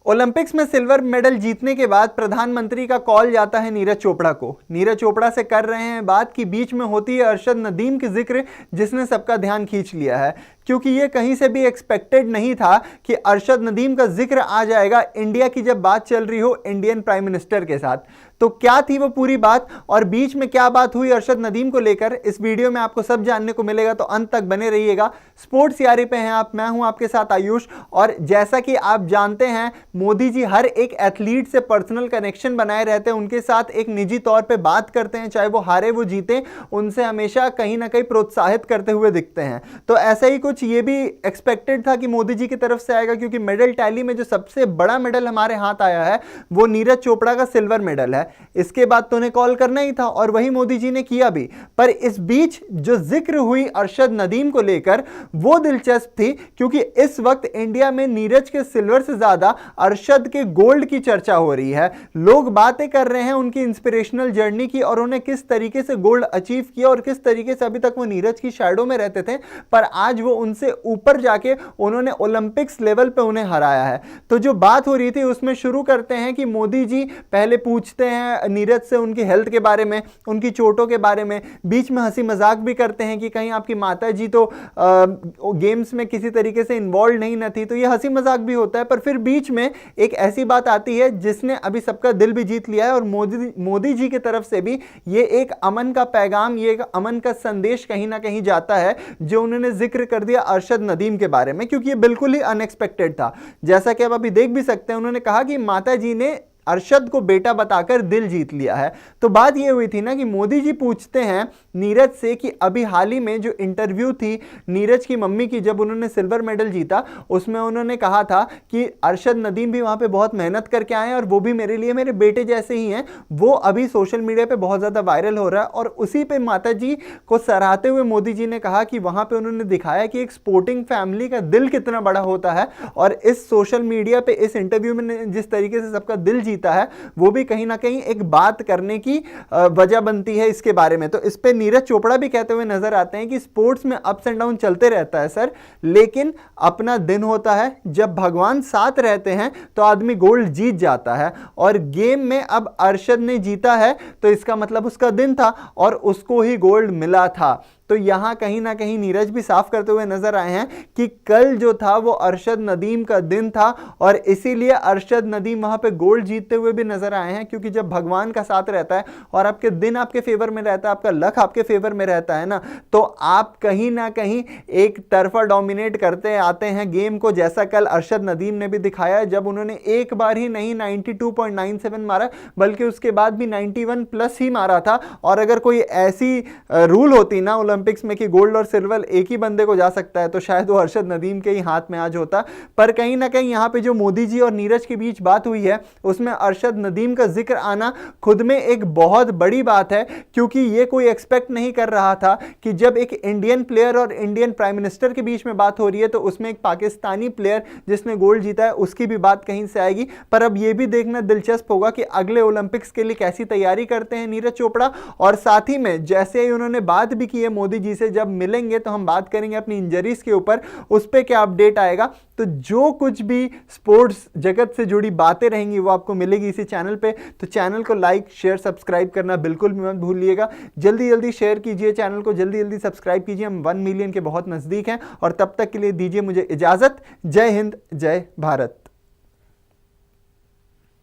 Olympics में silver medal जीतने के बाद प्रधानमंत्री का कॉल जाता है नीरज चोपड़ा को। नीरज चोपड़ा से कर रहे हैं बात कि बीच में होती है अरशद नदीम की जिक्र, जिसने सबका ध्यान खींच लिया है, क्योंकि ये कहीं से भी एक्सपेक्टेड नहीं था कि अरशद नदीम का जिक्र आ जाएगा इंडिया की जब बात चल रही हो इंडियन प्राइम मिनिस्टर के साथ। तो क्या थी वो पूरी बात और बीच में क्या बात हुई अरशद नदीम को लेकर, इस वीडियो में आपको सब जानने को मिलेगा, तो अंत तक बने रहिएगा। स्पोर्ट्स यारी पे हैं आप, मैं हूं आपके साथ आयुष। और जैसा कि आप जानते हैं, मोदी जी हर एक एथलीट से पर्सनल कनेक्शन बनाए रहते हैं, उनके साथ एक निजी तौर पे बात करते हैं, चाहे वो हारे वो जीते, उनसे हमेशा कहीं ना कहीं प्रोत्साहित करते हुए दिखते हैं। तो ऐसा ही कुछ ये भी एक्सपेक्टेड था कि मोदी जी की तरफ से आएगा, क्योंकि मेडल टैली में जो सबसे बड़ा मेडल हमारे हाथ आया है वो नीरज चोपड़ा का सिल्वर मेडल है। इसके बाद तो उन्हें कॉल करना ही था और वही मोदी जी ने किया भी। पर इस बीच जो जिक्र हुई अरशद नदीम को लेकर वो दिलचस्प थी, क्योंकि इस वक्त इंडिया में नीरज के सिल्वर से ज्यादा अरशद के गोल्ड की चर्चा हो रही है। लोग बातें कर रहे हैं उनकी इंस्पिरेशनल जर्नी की और उन्हें किस तरीके से गोल्ड अचीव किया और किस तरीके से अभी तक वो नीरज की शैडो में रहते थे, पर आज वो उनसे ऊपर जाके उन्होंने ओलंपिक्स लेवल पे उन्हें हराया है। तो जो बात हो रही थी उसमें शुरू करते हैं कि मोदी जी पहले पूछते हैं नीरज से उनकी हेल्थ के बारे में, उनकी चोटों के बारे में, बीच में हंसी मजाक भी करते हैं कि कहीं आपकी माता जी तो गेम्स में किसी तरीके से इन्वॉल्व नहीं थी, तो ये हंसी मजाक भी होता है। पर फिर बीच में एक ऐसी बात आती है जिसने अभी सबका दिल भी जीत लिया है और मोदी जी की तरफ से भी ये एक अमन का पैगाम, ये एक अमन का संदेश कहीं ना कहीं जाता है, जो उन्होंने जिक्र कर दिया अरशद नदीम के बारे में, क्योंकि ये बिल्कुल ही अनएक्सपेक्टेड था। जैसा कि आप अभी देख भी सकते हैं, उन्होंने कहा कि माता जी ने अरशद को बेटा बताकर दिल जीत लिया है। तो बात यह हुई थी ना कि मोदी जी पूछते हैं नीरज से कि अभी हाल ही में जो इंटरव्यू थी नीरज की मम्मी की, जब उन्होंने सिल्वर मेडल जीता, उसमें उन्होंने कहा था कि अरशद नदीम भी वहां पे बहुत मेहनत करके आए हैं और वो भी मेरे लिए मेरे बेटे जैसे ही हैं। वो अभी सोशल मीडिया पे बहुत ज्यादा वायरल हो रहा है और उसी पे माता जी को सराहते हुए मोदी जी ने कहा कि वहां पे उन्होंने दिखाया कि एक स्पोर्टिंग फैमिली का दिल कितना बड़ा होता है। और इस सोशल मीडिया पे इस इंटरव्यू में जिस तरीके से सबका दिल जीता है, वो भी कहीं ना कहीं एक बात करने की वजह बनती है इसके बारे में। तो इस पे नीरज चोपड़ा भी कहते हुए नजर आते हैं कि स्पोर्ट्स में अप्स एंड डाउन चलते रहता है सर, लेकिन अपना दिन होता है, जब भगवान साथ रहते हैं तो आदमी गोल्ड जीत जाता है। और गेम में अब अरशद ने जीता है तो इसका मतलब उसका दिन था और उसको ही गोल्ड मिला था। तो यहां कहीं ना कहीं नीरज भी साफ करते हुए नजर आए हैं कि कल जो था वो अरशद नदीम का दिन था और इसीलिए अरशद नदीम वहां पे गोल्ड जीतते हुए भी नजर आए हैं, क्योंकि जब भगवान का साथ रहता है और आपके दिन आपके फेवर में रहता है, आपका लक आपके फेवर में रहता है ना, तो आप कहीं ना कहीं एक तरफा डोमिनेट करते आते हैं गेम को, जैसा कल अरशद नदीम ने भी दिखाया, जब उन्होंने एक बार ही नहीं 92.97 मारा, बल्कि उसके बाद भी 91 प्लस ही मारा था। और अगर कोई ऐसी रूल होती ना ओलंपिक्स में कि गोल्ड और सिल्वर एक ही बंदे को जा सकता है, तो शायद वो अरशद नदीम के ही हाथ में आज होता। पर कहीं ना कहीं यहां पे जो मोदी जी और नीरज के बीच बात हुई है उसमें अरशद नदीम का जिक्र आना खुद में एक बहुत बड़ी बात है, क्योंकि ये कोई एक्सपेक्ट नहीं कर रहा था कि जब एक इंडियन प्लेयर और इंडियन प्राइम मिनिस्टर के बीच में बात हो रही है तो उसमें एक पाकिस्तानी प्लेयर जिसने गोल्ड जीता है उसकी भी बात कहीं से आएगी। पर अब यह भी देखना दिलचस्प होगा कि अगले ओलंपिक्स के लिए कैसी तैयारी करते हैं नीरज चोपड़ा। और साथ ही में जैसे ही उन्होंने बात भी की है मोदी जी से, जब मिलेंगे तो हम बात करेंगे अपनी इंजरीज के ऊपर, उस पे क्या अपडेट आएगा। तो जो कुछ भी स्पोर्ट्स जगत से जुड़ी बातें रहेंगी वो आपको मिलेगी इसी चैनल पे। तो चैनल को लाइक शेयर सब्सक्राइब करना बिल्कुल भी मत भूलिएगा। जल्दी जल्दी शेयर कीजिए चैनल को, जल्दी जल्दी सब्सक्राइब कीजिए, हम 1 मिलियन के बहुत नजदीक हैं। और तब तक के लिए दीजिए मुझे इजाजत। जय हिंद, जय भारत।